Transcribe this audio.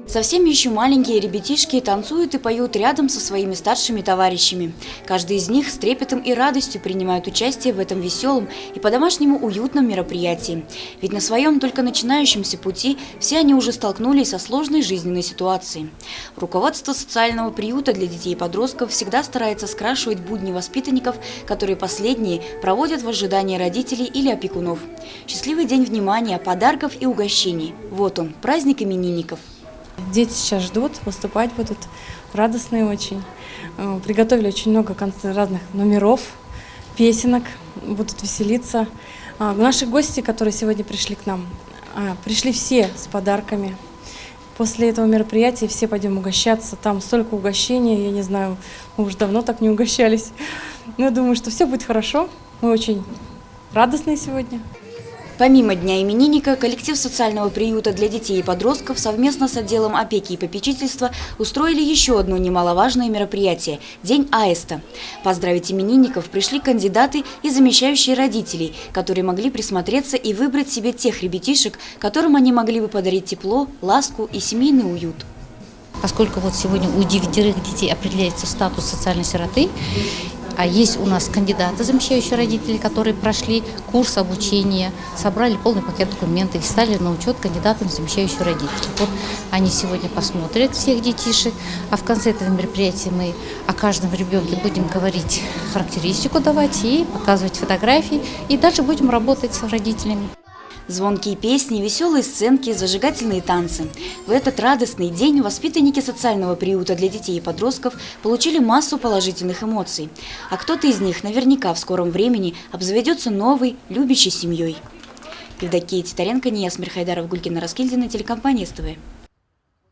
Совсем еще маленькие ребятишки танцуют и поют рядом со своими старшими товарищами. Каждый из них с трепетом и радостью принимает участие в этом веселом и по-домашнему уютном мероприятии. Ведь на своем только начинающемся пути все они уже столкнулись со сложной жизненной ситуацией. Руководство социального приюта для детей и подростков всегда старается скрашивать будни воспитанников, которые последние проводят в ожидании родителей или опекунов. Счастливый день внимания, подарков и угощений. Вот он, праздник именинников. Дети сейчас ждут, выступать будут, радостные очень. Приготовили очень много разных номеров, песенок, будут веселиться. Наши гости, которые сегодня пришли к нам, пришли все с подарками. После этого мероприятия все пойдем угощаться. Там столько угощений, я не знаю, мы уже давно так не угощались. Но я думаю, что все будет хорошо. Мы очень радостные сегодня. Помимо Дня именинника, коллектив социального приюта для детей и подростков совместно с отделом опеки и попечительства устроили еще одно немаловажное мероприятие – День аиста. Поздравить именинников пришли кандидаты и замещающие родителей, которые могли присмотреться и выбрать себе тех ребятишек, которым они могли бы подарить тепло, ласку и семейный уют. Поскольку вот сегодня у 9 детей определяется статус социальной сироты, а есть у нас кандидаты, замещающие родителей, которые прошли курс обучения, собрали полный пакет документов и стали на учет кандидатам, замещающих родителей. Вот они сегодня посмотрят всех детишек, а в конце этого мероприятия мы о каждом ребенке будем говорить характеристику, давать и показывать фотографии, и дальше будем работать с родителями. Звонкие песни, веселые сценки, зажигательные танцы. В этот радостный день воспитанники социального приюта для детей и подростков получили массу положительных эмоций. А кто-то из них наверняка в скором времени обзаведется новой, любящей семьей. Евдокия Титаренко, Нияз Мирхайдаров, Гулькина Раскильдина, телекомпания СТВ.